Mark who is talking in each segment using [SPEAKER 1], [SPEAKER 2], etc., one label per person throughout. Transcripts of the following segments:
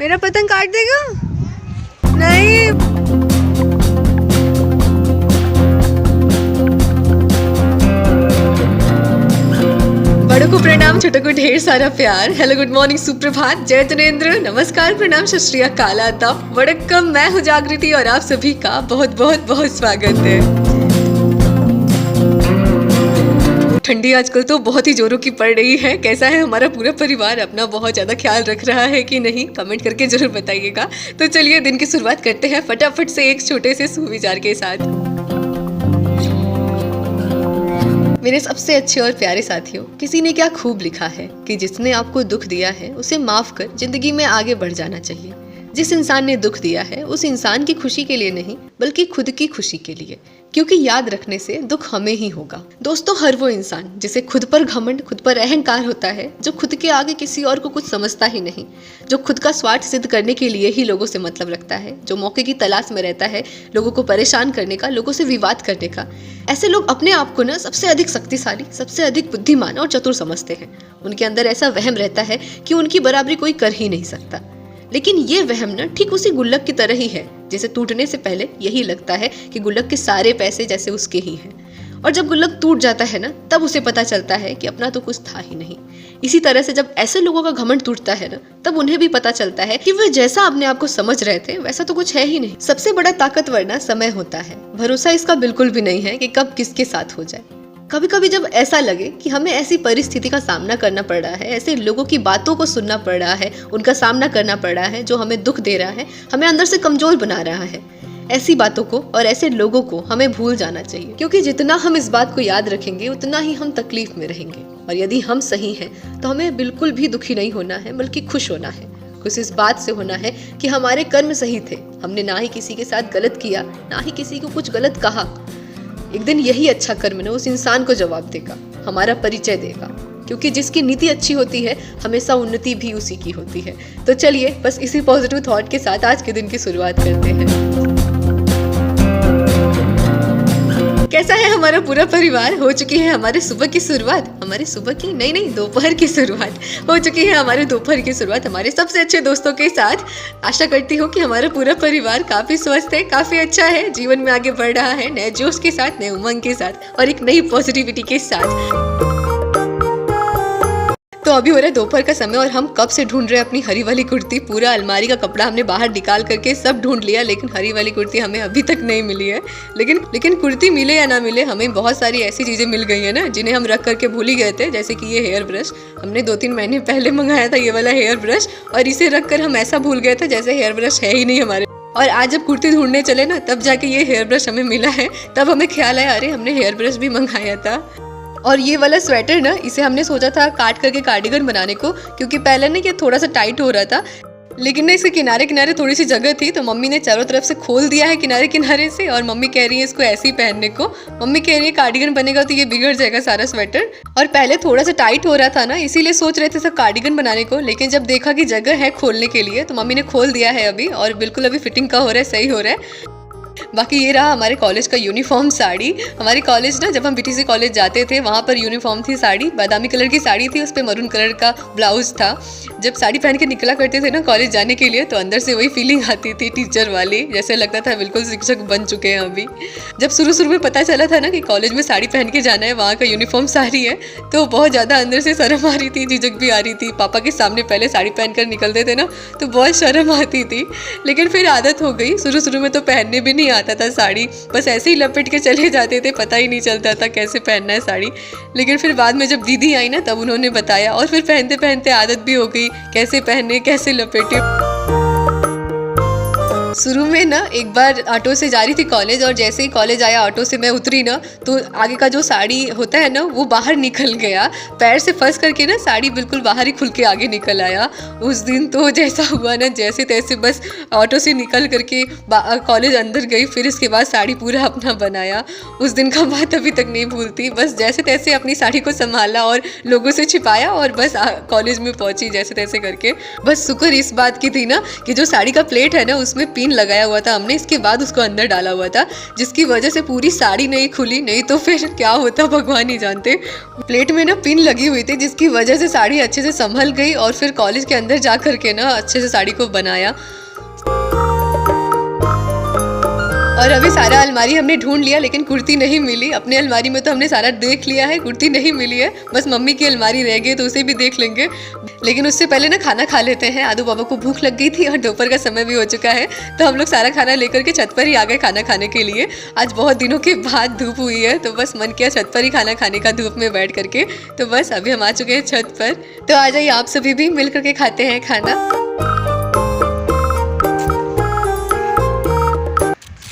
[SPEAKER 1] मेरा पतंग काट देगा? नहीं। बड़ों को प्रणाम, छोटों को ढेर सारा प्यार। हेलो, गुड मॉर्निंग, सुप्रभात, जय जनेन्द्र, नमस्कार, प्रणाम, सत श्री अकाल, आदाब, वड़क्कम। मैं हूँ जागृति और आप सभी का बहुत बहुत बहुत स्वागत है। ठंडी आजकल तो बहुत ही जोरों की पड़ रही है। कैसा है हमारा पूरा परिवार? अपना बहुत ज़्यादा ख्याल रख रहा है कि नहीं? कमेंट करके जरूर बताइएगा। तो चलिए दिन की शुरुआत करते हैं फटाफट से एक छोटे से सुविचार के साथ। मेरे सबसे अच्छे और प्यारे साथियों, किसी ने क्या खूब लिखा है कि जिसने आपको दुख दिया है उसे माफ कर जिंदगी में आगे बढ़ जाना चाहिए। जिस इंसान ने दुख दिया है उस इंसान की खुशी के लिए नहीं बल्कि खुद की खुशी के लिए, क्योंकि याद रखने से दुख हमें ही होगा। दोस्तों, हर वो इंसान जिसे खुद पर घमंड, खुद पर अहंकार होता है, जो खुद के आगे किसी और को कुछ समझता ही नहीं, जो खुद का स्वार्थ सिद्ध करने के लिए ही लोगों से मतलब रखता है, जो मौके की तलाश में रहता है लोगों को परेशान करने का, लोगों से विवाद करने का, ऐसे लोग अपने आप को ना सबसे अधिक शक्तिशाली, सबसे अधिक बुद्धिमान और चतुर समझते हैं। उनके अंदर ऐसा वहम रहता है कि उनकी बराबरी कोई कर ही नहीं सकता। लेकिन ये वहम ना ठीक उसी गुल्लक की तरह ही है जैसे टूटने से पहले यही लगता है कि गुल्लक के सारे पैसे जैसे उसके ही हैं, और जब गुल्लक टूट जाता है ना तब उसे पता चलता है कि अपना तो कुछ था ही नहीं। इसी तरह से जब ऐसे लोगों का घमंड टूटता है ना तब उन्हें भी पता चलता है कि वे जैसा अपने आप को समझ रहे थे वैसा तो कुछ है ही नहीं। सबसे बड़ा ताकतवर ना समय होता है। भरोसा इसका बिल्कुल भी नहीं है कि कब किसके साथ हो जाए। कभी कभी जब ऐसा लगे कि हमें ऐसी परिस्थिति का सामना करना पड़ रहा है, ऐसे लोगों की बातों को सुनना पड़ रहा है, उनका सामना करना पड़ रहा है जो हमें दुख दे रहा है, हमें अंदर से कमजोर बना रहा है, ऐसी बातों को और ऐसे लोगों को हमें भूल जाना चाहिए। क्योंकि जितना हम इस बात को याद रखेंगे उतना ही हम तकलीफ में रहेंगे। और यदि हम सही हैं तो हमें बिल्कुल भी दुखी नहीं होना है बल्कि खुश होना है। खुश इस बात से होना है कि हमारे कर्म सही थे, हमने ना ही किसी के साथ गलत किया, ना ही किसी को कुछ गलत कहा। एक दिन यही अच्छा कर्म ना उस इंसान को जवाब देगा, हमारा परिचय देगा। क्योंकि जिसकी नीति अच्छी होती है हमेशा उन्नति भी उसी की होती है। तो चलिए बस इसी पॉजिटिव थॉट के साथ आज के दिन की शुरुआत करते हैं। कैसा है हमारा पूरा परिवार? हो चुकी है हमारे सुबह की शुरुआत, हमारी सुबह की नहीं दोपहर की शुरुआत हो चुकी है, हमारे दोपहर की शुरुआत हमारे सबसे अच्छे दोस्तों के साथ। आशा करती हूँ कि हमारा पूरा परिवार काफी स्वस्थ है, काफी अच्छा है, जीवन में आगे बढ़ रहा है, नए जोश के साथ, नए उमंग के साथ और एक नई पॉजिटिविटी के साथ। तो अभी हो रहा है दोपहर का समय और हम कब से ढूंढ रहे हैं अपनी हरी वाली कुर्ती। पूरा अलमारी का कपड़ा हमने बाहर निकाल करके सब ढूंढ लिया, लेकिन हरी वाली कुर्ती हमें अभी तक नहीं मिली है। लेकिन कुर्ती मिले या ना मिले, हमें बहुत सारी ऐसी चीजें मिल गई है ना जिन्हें हम रख करके भूल ही गए थे। जैसे कि ये हेयर ब्रश हमने 2-3 महीने पहले मंगाया था, ये वाला हेयर ब्रश, और इसे रख कर हम ऐसा भूल गए थे जैसे हेयर ब्रश है ही नहीं हमारे। और आज जब कुर्ती ढूंढने चले ना तब जाके ये हेयर ब्रश हमें मिला है। तब हमें ख्याल आया, अरे हमने हेयर ब्रश भी मंगाया था। और ये वाला स्वेटर ना, इसे हमने सोचा था काट करके कार्डिगन बनाने को, क्योंकि पहले ना ये थोड़ा सा टाइट हो रहा था, लेकिन ना इसके किनारे किनारे थोड़ी सी जगह थी तो मम्मी ने चारों तरफ से खोल दिया है किनारे किनारे से। और मम्मी कह रही है इसको ऐसे ही पहनने को। मम्मी कह रही है कार्डिगन बनेगा तो ये बिगड़ जाएगा सारा स्वेटर। और पहले थोड़ा सा टाइट हो रहा था ना, इसीलिए सोच रहे थे सब कार्डिगन बनाने को, लेकिन जब देखा कि जगह है खोलने के लिए तो मम्मी ने खोल दिया है अभी, और बिल्कुल अभी फिटिंग का हो रहा है, सही हो रहा है। बाकी ये रहा हमारे कॉलेज का यूनिफॉर्म साड़ी। हमारे कॉलेज ना, जब हम बीटीसी कॉलेज जाते थे वहाँ पर यूनिफॉर्म थी साड़ी, बादामी कलर की साड़ी थी, उस पर मरून कलर का ब्लाउज था। जब साड़ी पहन के निकला करते थे ना कॉलेज जाने के लिए तो अंदर से वही फीलिंग आती थी टीचर वाली, जैसे लगता था बिल्कुल शिक्षक बन चुके हैं अभी। जब शुरू में पता चला था ना कि कॉलेज में साड़ी पहन के जाना है, वहाँ का यूनिफॉर्म साड़ी है, तो बहुत ज़्यादा अंदर से शर्म आ रही थी, झिझक भी आ रही थी। पापा के सामने पहले साड़ी पहन कर निकलते थे ना तो बहुत शर्म आती थी, लेकिन फिर आदत हो गई। शुरू में तो पहनने भी नहीं आता था साड़ी, बस ऐसे ही लपेट के चले जाते थे, पता ही नहीं चलता था कैसे पहनना है साड़ी। लेकिन फिर बाद में जब दीदी आई ना तब उन्होंने बताया, और फिर पहनते पहनते आदत भी हो गई, कैसे पहने कैसे लपेटे। शुरू में ना एक बार ऑटो से जा रही थी कॉलेज, और जैसे ही कॉलेज आया ऑटो से मैं उतरी ना तो आगे का जो साड़ी होता है ना वो बाहर निकल गया, पैर से फंस करके ना साड़ी बिल्कुल बाहर ही खुल के आगे निकल आया। उस दिन तो जैसा हुआ ना, जैसे तैसे बस ऑटो से निकल करके कॉलेज अंदर गई, फिर इसके बाद साड़ी पूरा अपना बनाया। उस दिन का बात अभी तक नहीं भूलती। बस जैसे तैसे अपनी साड़ी को संभाला और लोगों से छिपाया और बस कॉलेज में पहुंची जैसे तैसे करके। बस शुक्र इस बात की थी ना कि जो साड़ी का प्लेट है ना उसमें पिन लगाया हुआ था हमने, इसके बाद उसको अंदर डाला हुआ था, जिसकी वजह से पूरी साड़ी नहीं खुली, नहीं तो फिर क्या होता भगवान ही जानते। प्लेट में ना पिन लगी हुई थी जिसकी वजह से साड़ी अच्छे से संभल गई और फिर कॉलेज के अंदर जा कर के ना अच्छे से साड़ी को बनाया। और अभी सारा अलमारी हमने ढूंढ लिया लेकिन कुर्ती नहीं मिली। अपने अलमारी में तो हमने सारा देख लिया है, कुर्ती नहीं मिली है, बस मम्मी की अलमारी रह गई तो उसे भी देख लेंगे। लेकिन उससे पहले ना खाना खा लेते हैं। आदू बाबा को भूख लग गई थी और दोपहर का समय भी हो चुका है, तो हम लोग सारा खाना लेकर के छत पर ही आ गए खाना खाने के लिए। आज बहुत दिनों के बाद धूप हुई है तो बस मन किया छत पर ही खाना खाने का, धूप में बैठ करके। तो बस अभी हम आ चुके हैं छत पर, तो आ जाइए आप सभी भी मिल करके खाते हैं खाना।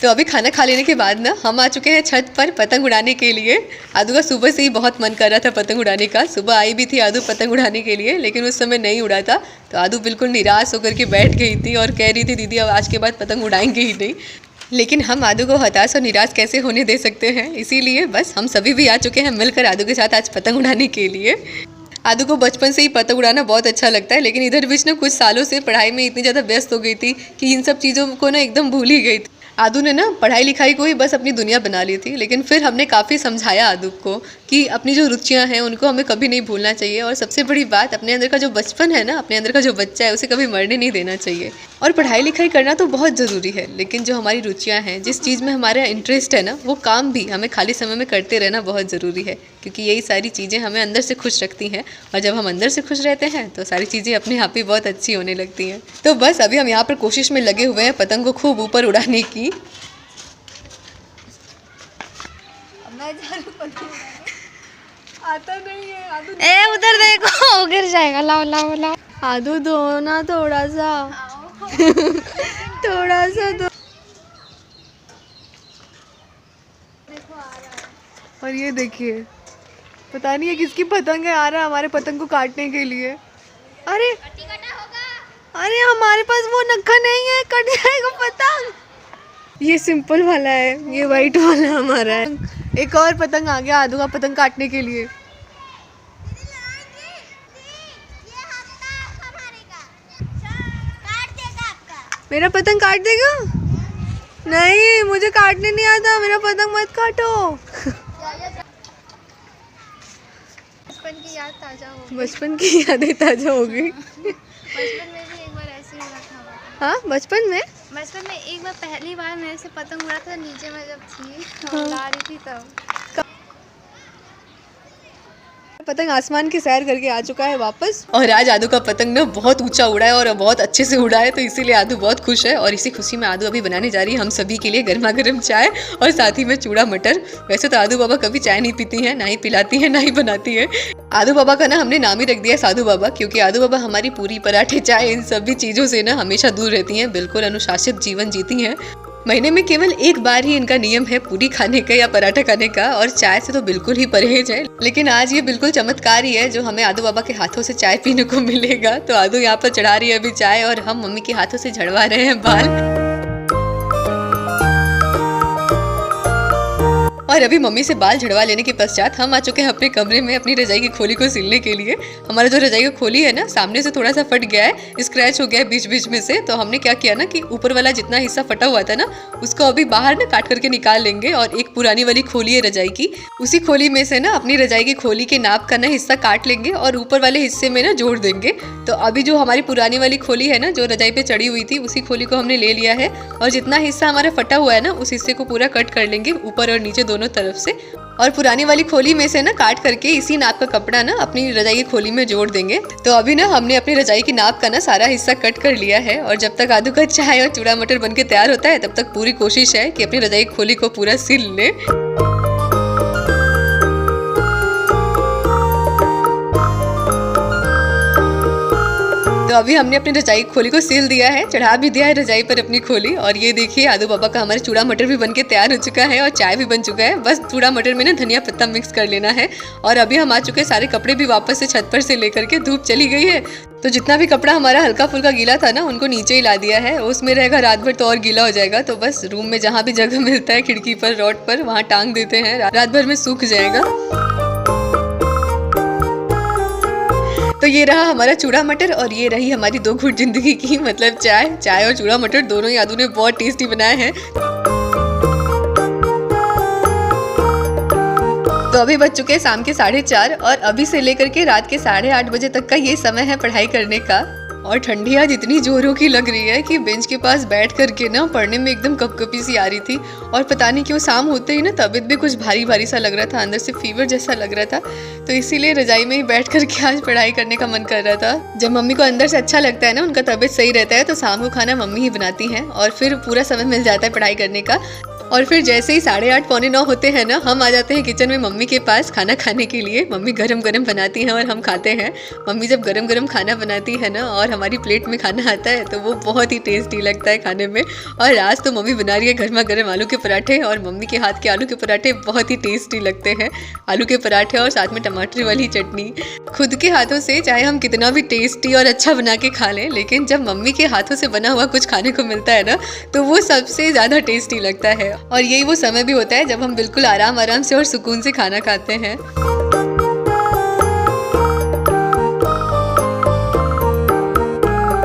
[SPEAKER 1] तो अभी खाना खा लेने के बाद ना हम आ चुके हैं छत पर पतंग उड़ाने के लिए। आदू का सुबह से ही बहुत मन कर रहा था पतंग उड़ाने का। सुबह आई भी थी आदू पतंग उड़ाने के लिए, लेकिन उस समय नहीं उड़ा था, तो आदू बिल्कुल निराश होकर के बैठ गई थी और कह रही थी दीदी अब आज के बाद पतंग उड़ाएंगे ही नहीं। लेकिन हम आदू को हताश और निराश कैसे होने दे सकते हैं, इसीलिए बस हम सभी भी आ चुके हैं मिलकर आदू के साथ आज पतंग उड़ाने के लिए। आदू को बचपन से ही पतंग उड़ाना बहुत अच्छा लगता है, लेकिन इधर बीच ना कुछ सालों से पढ़ाई में इतनी ज़्यादा व्यस्त हो गई थी कि इन सब चीज़ों को ना एकदम भूल ही गई थी। आदू ने ना पढ़ाई लिखाई को ही बस अपनी दुनिया बना ली थी, लेकिन फिर हमने काफ़ी समझाया आदू को कि अपनी जो रुचियां हैं उनको हमें कभी नहीं भूलना चाहिए, और सबसे बड़ी बात अपने अंदर का जो बचपन है ना, अपने अंदर का जो बच्चा है उसे कभी मरने नहीं देना चाहिए। और पढ़ाई लिखाई करना तो बहुत ज़रूरी है, लेकिन जो हमारी रुचियाँ हैं, जिस चीज़ में हमारा इंटरेस्ट है ना, वो काम भी हमें खाली समय में करते रहना बहुत ज़रूरी है, क्योंकि यही सारी चीज़ें हमें अंदर से खुश रखती हैं, और जब हम अंदर से खुश रहते हैं तो सारी चीज़ें अपने आप ही बहुत अच्छी होने लगती हैं। तो बस अभी हम यहाँ पर कोशिश में लगे हुए हैं पतंग को खूब ऊपर उड़ाने की। आता नहीं है आदू।
[SPEAKER 2] ए उधर देखो गिर जाएगा। लाओ लाओ लाओ
[SPEAKER 1] आदू दो ना थोड़ा सा थोड़ा सा दो। और ये देखिए पता नहीं है किसकी पतंग है, आ रहा है हमारे पतंग को काटने के लिए। अरे अरे हमारे पास वो नखा नहीं है, कट जाएगा पतंग। ये सिंपल वाला है, ये वाइट वाला हमारा है। एक और पतंग आ गया आदू का पतंग काटने के लिए। मेरा पतंग काट देगा? नहीं, मुझे काटने नहीं आता, मेरा पतंग मत काटो।
[SPEAKER 2] बचपन की याद ताजा हो गई।
[SPEAKER 1] बचपन की यादें ताजा हो गई।
[SPEAKER 2] बचपन में भी एक बार ऐसे ही हुआ था।
[SPEAKER 1] हाँ बचपन में
[SPEAKER 2] एक बार पहली बार मेरे से पतंग उड़ा था, नीचे में जब थी उड़ा रही थी तब।
[SPEAKER 1] पतंग आसमान की सैर करके आ चुका है वापस, और आज आदू का पतंग ना बहुत ऊंचा उड़ा है और बहुत अच्छे से उड़ा है, तो इसीलिए आदू बहुत खुश है। और इसी खुशी में आदू अभी बनाने जा रही है हम सभी के लिए गर्मा गर्म चाय और साथ ही में चूड़ा मटर। वैसे तो आदू बाबा कभी चाय नहीं पीती है, ना ही पिलाती है, ना ही बनाती है। आदू बाबा का ना हमने नाम ही रख दिया साधु बाबा, क्योंकि आदू बाबा हमारी पूरी पराठे चाय इन सभी चीज़ों से ना हमेशा दूर रहती हैं, बिल्कुल अनुशासित जीवन जीती हैं। महीने में केवल एक बार ही इनका नियम है पूरी खाने का या पराठा खाने का, और चाय से तो बिल्कुल ही परहेज है। लेकिन आज ये बिल्कुल चमत्कार ही है जो हमें आदू बाबा के हाथों से चाय पीने को मिलेगा। तो आदू यहाँ पर चढ़ा रही है अभी चाय, और हम मम्मी के हाथों से झड़वा रहे हैं बाल। और अभी मम्मी से बाल झड़वा लेने के पश्चात हम आ चुके हैं अपने कमरे में अपनी रजाई की खोली को सिलने के लिए। हमारा जो रजाई की खोली है ना, सामने से थोड़ा सा फट गया है, स्क्रैच हो गया है बीच बीच में से। तो हमने क्या किया ना कि ऊपर वाला जितना हिस्सा फटा हुआ था ना, उसको अभी बाहर ना काट करके निकाल लेंगे, और एक पुरानी वाली खोली है रजाई की, उसी खोली में से ना अपनी रजाई की खोली के नाप का ना हिस्सा काट लेंगे और ऊपर वाले हिस्से में ना जोड़ देंगे। तो अभी जो हमारी पुरानी वाली खोली है ना, जो रजाई पे चढ़ी हुई थी, उसी खोली को हमने ले लिया है, और जितना हिस्सा हमारा फटा हुआ है ना, उस हिस्से को पूरा कट कर लेंगे ऊपर और नीचे दोनों तरफ से, और पुरानी वाली खोली में से ना काट करके इसी नाप का कपड़ा ना अपनी रजाई की खोली में जोड़ देंगे। तो अभी ना हमने अपनी रजाई की नाप का ना सारा हिस्सा कट कर लिया है, और जब तक आदू का चाय और चूड़ा मटर बनके तैयार होता है, तब तक पूरी कोशिश है कि अपनी रजाई की खोली को पूरा सिल ले। तो अभी हमने अपनी रजाई खोली को सील दिया है, चढ़ा भी दिया है रजाई पर अपनी खोली। और ये देखिए आदू बाबा का हमारे चूड़ा मटर भी बनके तैयार हो चुका है, और चाय भी बन चुका है। बस चूड़ा मटर में ना धनिया पत्ता मिक्स कर लेना है। और अभी हम आ चुके हैं, सारे कपड़े भी वापस से छत पर से लेकर के, धूप चली गई है, तो जितना भी कपड़ा हमारा हल्का फुल्का गीला था ना, उनको नीचे ही ला दिया है। उसमें रहेगा रात भर तो और गीला हो जाएगा, तो बस रूम में जहाँ भी जगह मिलता है खिड़की पर, रॉड पर, वहाँ टांग देते हैं, रात भर में सूख जाएगा। तो ये रहा हमारा चूड़ा मटर और ये रही हमारी 2 घूंट जिंदगी की, मतलब चाय और चूड़ा मटर दोनों ही आदू ने बहुत टेस्टी बनाए हैं। तो अभी बज चुके हैं शाम के 4:30 और अभी से लेकर के रात के 8:30 बजे तक का ये समय है पढ़ाई करने का। और ठंडी आज इतनी जोरों की लग रही है कि बेंच के पास बैठ करके ना पढ़ने में एकदम कपकपी सी आ रही थी। और पता नहीं क्यों शाम होते ही ना तबीयत भी कुछ भारी भारी सा लग रहा था, अंदर से फीवर जैसा लग रहा था। तो इसीलिए रजाई में ही बैठ करके आज पढ़ाई करने का मन कर रहा था। जब मम्मी को अंदर से अच्छा लगता है ना, उनका तबीयत सही रहता है, तो शाम को खाना मम्मी ही बनाती हैं और फिर पूरा समय मिल जाता है पढ़ाई करने का। और फिर जैसे ही 8:30 पौने 9 होते हैं ना, हम आ जाते हैं किचन में मम्मी के पास खाना खाने के लिए। मम्मी गरम गरम बनाती हैं और हम खाते हैं। मम्मी जब गरम गरम खाना बनाती है ना और हमारी प्लेट में खाना आता है तो वो बहुत ही टेस्टी लगता है खाने में। और आज तो मम्मी बना रही है गर्मा गर्म आलू के पराठे और मम्मी के हाथ के आलू के पराठे बहुत ही टेस्टी लगते हैं। आलू के पराठे और साथ में टमाटर वाली चटनी। खुद के हाथों से चाहे हम कितना भी टेस्टी और अच्छा बना के खा लें, लेकिन जब मम्मी के हाथों से बना हुआ कुछ खाने को मिलता है ना, तो वो सबसे ज़्यादा टेस्टी लगता है। और यही वो समय भी होता है जब हम बिल्कुल आराम से और सुकून से खाना खाते हैं।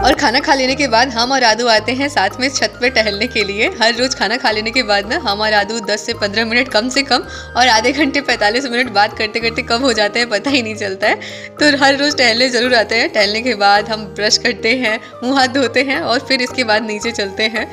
[SPEAKER 1] और खाना खा लेने के बाद हम और आदू आते हैं साथ में छत पे टहलने के लिए। हर रोज खाना खा लेने के बाद ना हम और आदू 10 से 15 मिनट कम से कम और आधे घंटे 45 मिनट बात करते करते कब हो जाते हैं पता ही नहीं चलता है। तो हर रोज टहलने जरूर आते हैं। टहलने के बाद हम ब्रश करते हैं, मुँह हाथ धोते हैं और फिर इसके बाद नीचे चलते हैं।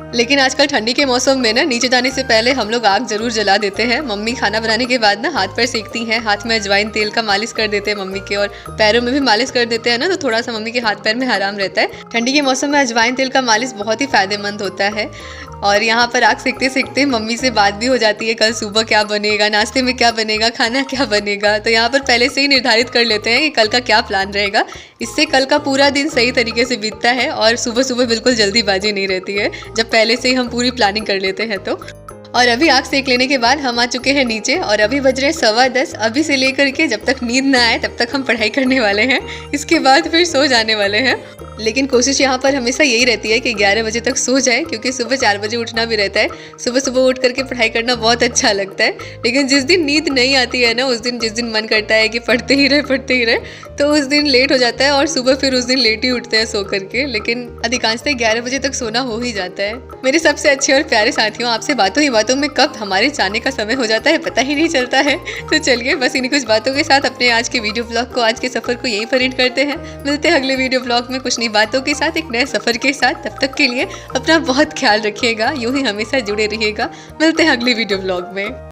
[SPEAKER 1] लेकिन आजकल ठंडी के मौसम में ना नीचे जाने से पहले हम लोग आग जरूर जला देते हैं। मम्मी खाना बनाने के बाद ना हाथ पैर सेकती हैं, हाथ में अजवाइन तेल का मालिश कर देते हैं मम्मी के, और पैरों में भी मालिश कर देते हैं ना, तो थोड़ा सा मम्मी के हाथ पैर में आराम रहता है। ठंडी के मौसम में अजवाइन तेल का मालिश बहुत ही फायदेमंद होता है। और यहाँ पर आग सेकते सेकते मम्मी से बात भी हो जाती है, कल सुबह क्या बनेगा, नाश्ते में क्या बनेगा, खाना क्या बनेगा। तो यहाँ पर पहले से ही निर्धारित कर लेते हैं कि कल का क्या प्लान रहेगा। इससे कल का पूरा दिन सही तरीके से बीतता है और सुबह सुबह बिल्कुल जल्दीबाजी नहीं रहती है जब पहले से ही हम पूरी प्लानिंग कर लेते हैं तो। और अभी आग सेक लेने के बाद हम आ चुके हैं नीचे और अभी बज रहे 10:15। अभी से लेकर के जब तक नींद ना आए तब तक हम पढ़ाई करने वाले हैं। इसके बाद फिर सो जाने वाले हैं। लेकिन कोशिश यहाँ पर हमेशा यही रहती है कि 11 बजे तक सो जाए, क्योंकि सुबह 4 बजे उठना भी रहता है। सुबह सुबह उठ करके पढ़ाई करना बहुत अच्छा लगता है। लेकिन जिस दिन नींद नहीं आती है ना, उस दिन जिस दिन मन करता है कि पढ़ते ही रहे, तो उस दिन लेट हो जाता है और सुबह फिर उस दिन लेट ही उठते हैं सो करके। लेकिन अधिकांशतः 11 बजे तक सोना हो ही जाता है। मेरे सबसे अच्छे और प्यारे साथियों, आपसे बातों ही बातों में कब हमारे जाने का समय हो जाता है पता ही नहीं चलता है। तो चलिए बस इन्हीं कुछ बातों के साथ अपने आज के वीडियो ब्लॉग को, आज के सफर को यहीं पर एंड करते हैं। मिलते हैं अगले वीडियो ब्लॉग में कुछ नई बातों के साथ, एक नए सफर के साथ। तब तक के लिए अपना बहुत ख्याल रखिएगा, यूं ही हमेशा जुड़े रहिएगा। मिलते हैं अगले वीडियो ब्लॉग में।